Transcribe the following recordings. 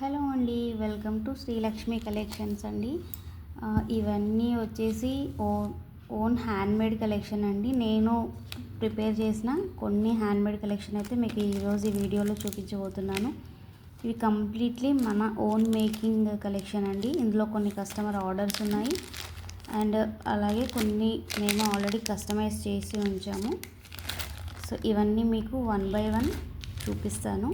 Hello అండి, welcome to Srilakshmi collections అండి. ఇవన్నీ వచ్చేసి ఓన్ హ్యాండ్మేడ్ కలెక్షన్ అండి. నేను ప్రిపేర్ చేసిన కొన్ని హ్యాండ్మేడ్ కలెక్షన్ అయితే మీకు ఈరోజు ఈ వీడియోలో చూపించబోతున్నాను. ఇవి కంప్లీట్లీ మన ఓన్ మేకింగ్ కలెక్షన్ అండి. ఇందులో కొన్ని కస్టమర్ ఆర్డర్స్ ఉన్నాయి అండ్ అలాగే కొన్ని మేము ఆల్రెడీ కస్టమైజ్ చేసి ఉంచాము. సో ఇవన్నీ మీకు వన్ బై వన్ చూపిస్తాను.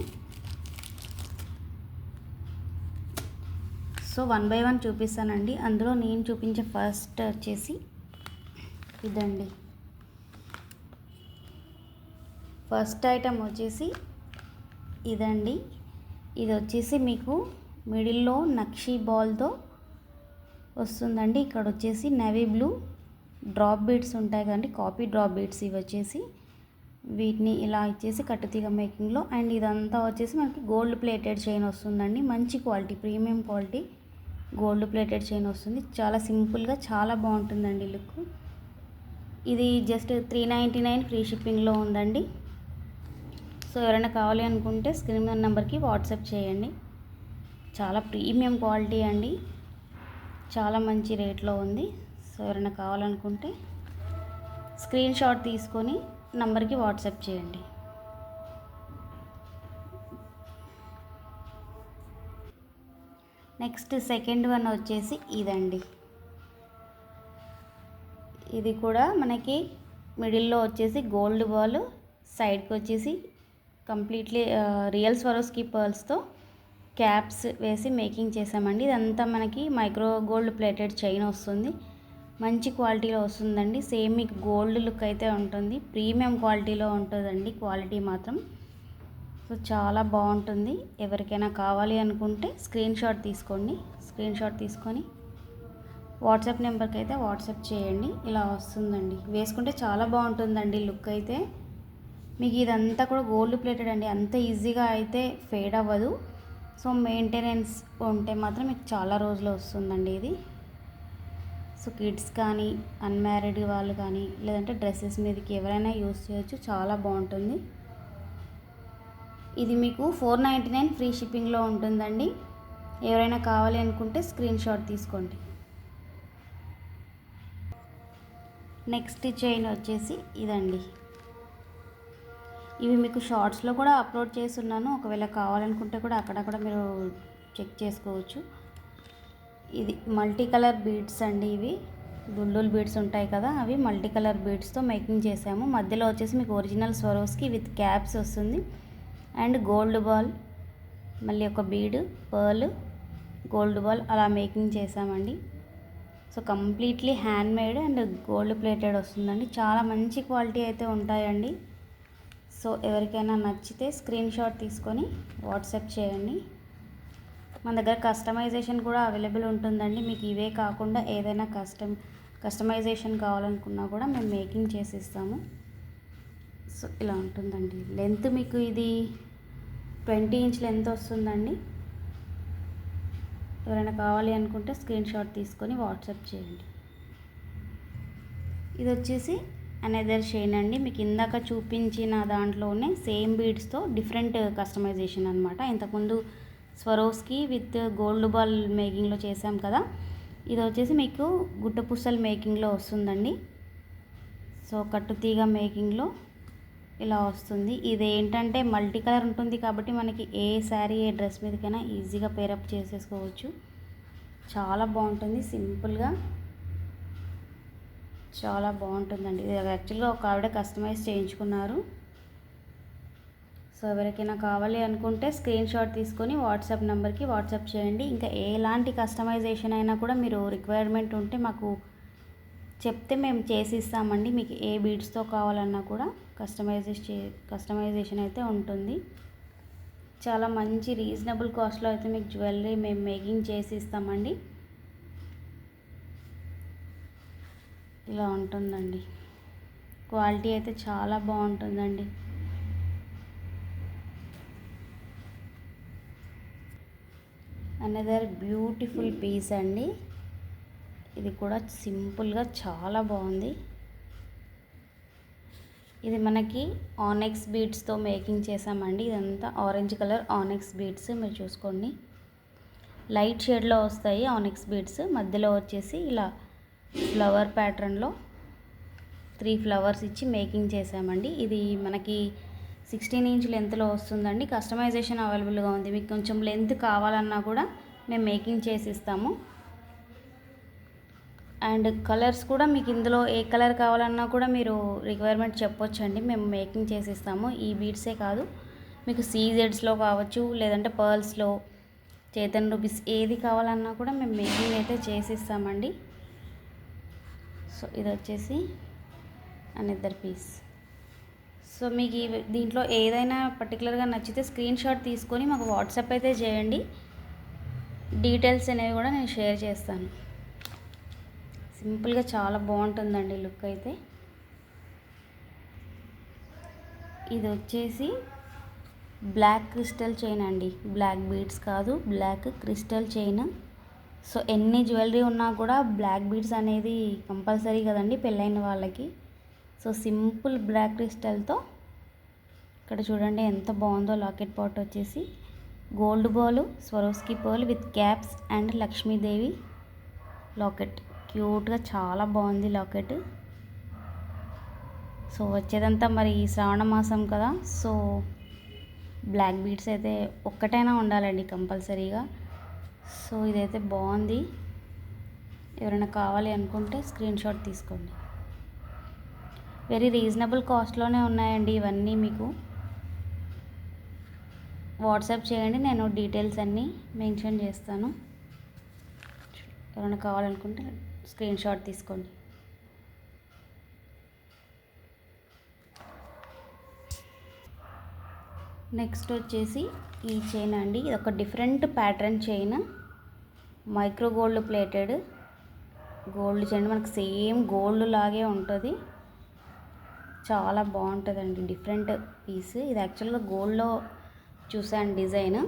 సో వన్ బై వన్ చూపిస్తానండి. అందులో నేను చూపించే ఫస్ట్ వచ్చేసి ఇదండి. ఫస్ట్ ఐటమ్ వచ్చేసి ఇదండి. ఇది వచ్చేసి మీకు మిడిల్లో నక్షీ బాల్తో వస్తుందండి. ఇక్కడ వచ్చేసి నేవీ బ్లూ డ్రాప్ బీడ్స్ ఉంటాయి కదండి, కాపీ డ్రాప్ బీడ్స్. ఇవి వచ్చేసి వీటిని ఇలా ఇచ్చేసి కట్టుతీగ మేకింగ్లో. అండ్ ఇదంతా వచ్చేసి మనకి గోల్డ్ ప్లేటెడ్ చైన్ వస్తుందండి. మంచి quality, premium quality gold plated chain వస్తుంది. చాలా సింపుల్గా చాలా బాగుంటుందండి లుక్. ఇది జస్ట్ 399 ఫ్రీ షిప్పింగ్లో ఉందండి. సో ఎవరైనా కావాలి అనుకుంటే స్క్రీన్ నెంబర్కి వాట్సాప్ చేయండి. చాలా ప్రీమియం క్వాలిటీ అండి, చాలా మంచి రేట్లో ఉంది. సో ఎవరైనా కావాలనుకుంటే స్క్రీన్ షాట్ తీసుకొని నంబర్కి వాట్సాప్ చేయండి. నెక్స్ట్ సెకండ్ వన్ వచ్చేసి ఇదండి. ఇది కూడా మనకి మిడిల్లో వచ్చేసి గోల్డ్ బాల్, సైడ్కి వచ్చేసి కంప్లీట్లీ రియల్ స్వరోస్కి పర్ల్స్తో క్యాప్స్ వేసి మేకింగ్ చేసామండి. ఇదంతా మనకి మైక్రో గోల్డ్ ప్లేటెడ్ చైన్ వస్తుంది. మంచి క్వాలిటీలో వస్తుందండి. సేమ్ మీకు గోల్డ్ లుక్ అయితే ఉంటుంది, ప్రీమియం క్వాలిటీలో ఉంటుందండి క్వాలిటీ మాత్రం. సో చాలా బాగుంటుంది. ఎవరికైనా కావాలి అనుకుంటే స్క్రీన్ షాట్ తీసుకోండి. స్క్రీన్ షాట్ తీసుకొని వాట్సాప్ నెంబర్కి అయితే వాట్సాప్ చేయండి. ఇలా వస్తుందండి. వేసుకుంటే చాలా బాగుంటుందండి లుక్ అయితే. మీకు ఇదంతా కూడా గోల్డ్ ప్లేటెడ్ అండి, అంత ఈజీగా అయితే ఫేడ్ అవ్వదు. సో మెయింటెనెన్స్ ఉంటే మాత్రం మీకు చాలా రోజులు వస్తుందండి ఇది. సో కిడ్స్ కానీ, అన్మ్యారీడ్ వాళ్ళు కానీ, లేదంటే డ్రెస్సెస్ మీదకి ఎవరైనా యూస్ చేయొచ్చు. చాలా బాగుంటుంది. ఇది మీకు 499 ఫ్రీ షిప్పింగ్లో ఉంటుందండి. ఎవరైనా కావాలి అనుకుంటే స్క్రీన్ షాట్ తీసుకోండి. నెక్స్ట్ చైన్ వచ్చేసి ఇదండి. ఇవి మీకు షార్ట్స్లో కూడా అప్లోడ్ చేస్తున్నాను. ఒకవేళ కావాలనుకుంటే కూడా అక్కడక్కడ మీరు చెక్ చేసుకోవచ్చు. ఇది మల్టీ కలర్ బీడ్స్ అండి. ఇవి బుల్లుల్ బీడ్స్ ఉంటాయి కదా, అవి మల్టీ కలర్ బీడ్స్తో మేకింగ్ చేసాము. మధ్యలో వచ్చేసి మీకు ఒరిజినల్ స్వరోస్కి విత్ క్యాప్స్ వస్తుంది. అండ్ గోల్డ్ బాల్, మళ్ళీ ఒక బీడ్, పర్ల్, గోల్డ్ బాల్ అలా మేకింగ్ చేసామండి. So completely handmade and gold plated వస్తుందండి. చాలా మంచి క్వాలిటీ అయితే ఉంటాయండి. సో ఎవరికైనా నచ్చితే స్క్రీన్ షాట్ తీసుకొని వాట్సాప్ చేయండి. మన దగ్గర కస్టమైజేషన్ కూడా అవైలబుల్ ఉంటుందండి. మీకు ఇవే కాకుండా ఏదైనా కస్టమైజేషన్ కావాలనుకున్నా కూడా మేము మేకింగ్ చేసి ఇస్తాము. సో ఇలా ఉంటుందండి. లెంత్ మీకు ఇది 20 ఇంచ్ లెంత్ వస్తుందండి. ఎవరైనా కావాలి అనుకుంటే స్క్రీన్ షాట్ తీసుకొని వాట్సాప్ చేయండి. ఇది వచ్చేసి అనదర్ చైన్ అండి. మీకు ఇందాక చూపించిన దాంట్లోనే సేమ్ బీడ్స్తో డిఫరెంట్ కస్టమైజేషన్ అనమాట. ఇంతకుముందు స్వరోస్కి విత్ గోల్డ్ బాల్ మేకింగ్లో చేసాం కదా, ఇది వచ్చేసి మీకు గుట్టపుసల్ మేకింగ్లో వస్తుందండి. సో కట్టుతీగ మేకింగ్లో ఇలా వస్తుంది. ఇది ఏంటంటే మల్టీ కలర్ ఉంటుంది కాబట్టి మనకి ఏ శారీ, ఏ డ్రెస్ మీదకైనా ఈజీగా పేరప్ చేసేసుకోవచ్చు. చాలా బాగుంటుంది, సింపుల్గా చాలా బాగుంటుందండి. ఇది యాక్చువల్గా ఒక ఆవిడ కస్టమైజ్ చేయించుకున్నారు. సో ఎవరికైనా కావాలి అనుకుంటే స్క్రీన్ షాట్ తీసుకొని వాట్సాప్ నెంబర్కి వాట్సాప్ చేయండి. ఇంకా ఎలాంటి కస్టమైజేషన్ అయినా కూడా మీరు రిక్వైర్మెంట్ ఉంటే మాకు చెప్తే మేము చేసి ఇస్తామండి. మీకు ఏ బీడ్స్తో కావాలన్నా కూడా కస్టమైజేషన్ అయితే ఉంటుంది. చాలా మంచి రీజనబుల్ కాస్ట్లో అయితే మీకు జ్యువెలరీ మేము మేకింగ్ చేసి ఇస్తామండి. ఇలా ఉంటుందండి. క్వాలిటీ అయితే చాలా బాగుంటుందండి. అనదర్ బ్యూటిఫుల్ పీస్ అండి. ఇది కూడా సింపుల్గా చాలా బాగుంది. ఇది మనకి ఆనెక్స్ బీడ్స్తో మేకింగ్ చేసామండి. ఇదంతా ఆరెంజ్ కలర్ ఆనెక్స్ బీడ్స్ మీరు చూసుకోండి. లైట్ షేడ్లో వస్తాయి ఆనిక్స్ బీడ్స్. మధ్యలో వచ్చేసి ఇలా ఫ్లవర్ ప్యాటర్న్లో 3 ఫ్లవర్స్ ఇచ్చి మేకింగ్ చేసామండి. ఇది మనకి 16 ఇంచ్ లెంత్లో వస్తుందండి. కస్టమైజేషన్ అవైలబుల్గా ఉంది. మీకు కొంచెం లెంత్ కావాలన్నా కూడా మేము మేకింగ్ చేసి ఇస్తాము. అండ్ కలర్స్ కూడా మీకు ఇందులో ఏ కలర్ కావాలన్నా కూడా మీరు రిక్వైర్మెంట్ చెప్పొచ్చండి, మేము మేకింగ్ చేసి ఇస్తాము. ఈ బీడ్సే కాదు, మీకు సీజెడ్స్లో కావచ్చు, లేదంటే పర్ల్స్లో, చేతన్ రూపీస్ ఏది కావాలన్నా కూడా మేము మేకింగ్ అయితే చేసి ఇస్తామండి. సో ఇది వచ్చేసి అనదర్ పీస్. సో మీకు దీంట్లో ఏదైనా పర్టికులర్గా నచ్చితే స్క్రీన్ షాట్ తీసుకొని మాకు వాట్సాప్ అయితే చేయండి. డీటెయిల్స్ అనేవి కూడా నేను షేర్ చేస్తాను. సింపుల్గా చాలా బాగుంటుందండి లుక్ అయితే. ఇది వచ్చేసి బ్లాక్ క్రిస్టల్ చైన్ అండి, బ్లాక్ బీడ్స్ కాదు, బ్లాక్ క్రిస్టల్ చైన్. సో ఎన్ని జ్యువెలరీ ఉన్నా కూడా బ్లాక్ బీడ్స్ అనేది కంపల్సరీ కదండి పెళ్ళైన వాళ్ళకి. సో సింపుల్ బ్లాక్ క్రిస్టల్తో ఇక్కడ చూడండి ఎంత బాగుందో. లాకెట్ పాట్ వచ్చేసి gold ball, Swarovski pearl with caps and Lakshmidevi locket. క్యూట్గా చాలా బాగుంది లాకెట్. సో వచ్చేదంతా మరి శ్రావణ మాసం కదా, సో బ్లాక్ బీడ్స్ అయితే ఒక్కటైనా ఉండాలండి కంపల్సరీగా. సో ఇదైతే బాగుంది. ఎవరైనా కావాలి అనుకుంటే స్క్రీన్ షాట్ తీసుకోండి. వెరీ రీజనబుల్ కాస్ట్లోనే ఉన్నాయండి ఇవన్నీ. మీకు వాట్సాప్ చేయండి, నేను డీటెయిల్స్ అన్నీ మెన్షన్ చేస్తాను. ఎవరైనా కావాలనుకుంటే స్క్రీన్ షాట్ తీసుకోండి. నెక్స్ట్ వచ్చేసి ఈ చైన్ అండి. ఇది ఒక different pattern chain, micro gold plated gold chain. మనకు సేమ్ గోల్డ్ లాగే ఉంటుంది, చాలా బాగుంటుందండి. డిఫరెంట్ పీస్ ఇది. యాక్చువల్గా గోల్డ్లో చూసాను డిజైన్.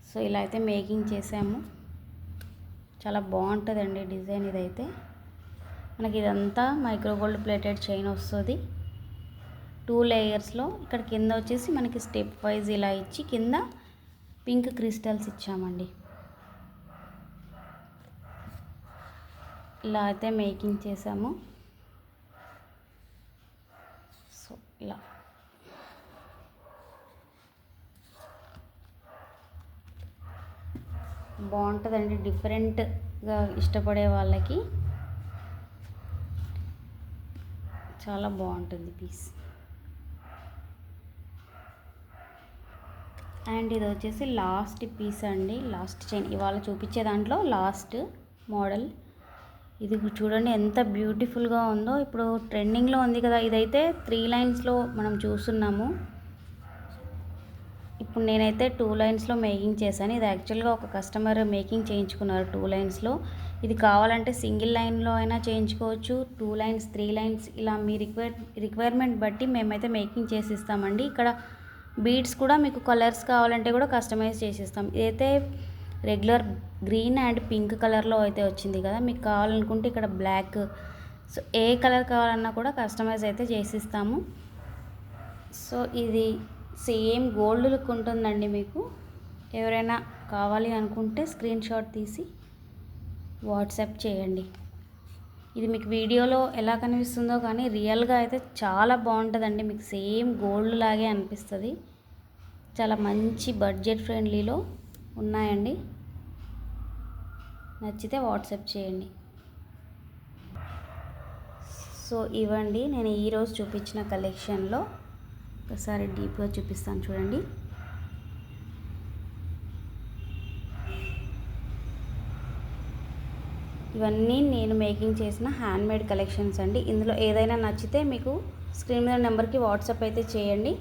సో ఇలా అయితే మేకింగ్ చేసాము. చాలా బాగుంటుందండి డిజైన్ ఇదైతే. మనకి ఇదంతా మైక్రో గోల్డ్ ప్లేటెడ్ చైన్ వస్తుంది 2 లేయర్స్లో. ఇక్కడ కింద వచ్చేసి మనకి స్టెప్ వైజ్ ఇలా ఇచ్చి కింద పింక్ క్రిస్టల్స్ ఇచ్చామండి. ఇలా అయితే మేకింగ్ చేసాము. సో ఇలా బాగుంటుందండి. డిఫరెంట్గా ఇష్టపడే వాళ్ళకి చాలా బాగుంటుంది పీస్. అండ్ ఇది వచ్చేసి లాస్ట్ పీస్ అండి, లాస్ట్ చైన్ ఇవాళ చూపించే దాంట్లో లాస్ట్ మోడల్. ఇది చూడండి ఎంత బ్యూటిఫుల్గా ఉందో. ఇప్పుడు ట్రెండింగ్లో ఉంది కదా, ఇదైతే 3 లైన్స్లో మనం చూస్తున్నాము. ఇప్పుడు నేనైతే 2 లైన్స్లో మేకింగ్ చేశాను. ఇది యాక్చువల్గా ఒక కస్టమర్ మేకింగ్ చేయించుకున్నారు 2 లైన్స్లో. ఇది కావాలంటే సింగిల్ లైన్లో అయినా చేయించుకోవచ్చు, 2 లైన్స్ 3 లైన్స్ ఇలా మీ రిక్వైర్మెంట్ బట్టి మేమైతే మేకింగ్ చేసి ఇస్తామండి. ఇక్కడ బీడ్స్ కూడా మీకు కలర్స్ కావాలంటే కూడా కస్టమైజ్ చేసిస్తాం. ఇదైతే రెగ్యులర్ గ్రీన్ అండ్ పింక్ కలర్లో అయితే వచ్చింది కదా, మీకు కావాలనుకుంటే ఇక్కడ బ్లాక్. సో ఏ కలర్ కావాలన్నా కూడా కస్టమైజ్ అయితే చేసిస్తాము. సో ఇది సేమ్ గోల్డ్ లుక్ ఉంటుందండి. మీకు ఎవరైనా కావాలి అనుకుంటే స్క్రీన్ షాట్ తీసి వాట్సాప్ చేయండి. ఇది మీకు వీడియోలో ఎలా కనిపిస్తుందో కానీ రియల్గా అయితే చాలా బాగుంటుందండి. మీకు సేమ్ గోల్డ్ లాగే అనిపిస్తుంది. చాలా మంచి బడ్జెట్ ఫ్రెండ్లీలో ఉన్నాయండి. నచ్చితే వాట్సాప్ చేయండి. సో ఇవ్వండి నేను ఈరోజు చూపించిన కలెక్షన్లో. ఒకసారి డీప్గా చూపిస్తాను చూడండి. ఇవన్నీ నేను మేకింగ్ చేసిన హ్యాండ్మేడ్ కలెక్షన్స్ అండి. ఇందులో ఏదైనా నచ్చితే మీకు స్క్రీన్ మీద నెంబర్కి వాట్సాప్ అయితే చేయండి.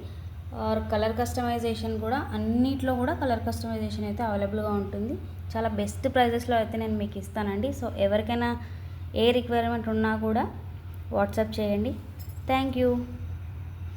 ఆర్ కలర్ కస్టమైజేషన్ కూడా, అన్నిట్లో కూడా కలర్ కస్టమైజేషన్ అయితే అవైలబుల్గా ఉంటుంది. చాలా బెస్ట్ ప్రైజెస్లో అయితే నేను మీకు ఇస్తానండి. సో ఎవరికైనా ఏ రిక్వైర్మెంట్ ఉన్నా కూడా వాట్సాప్ చేయండి. Thank you.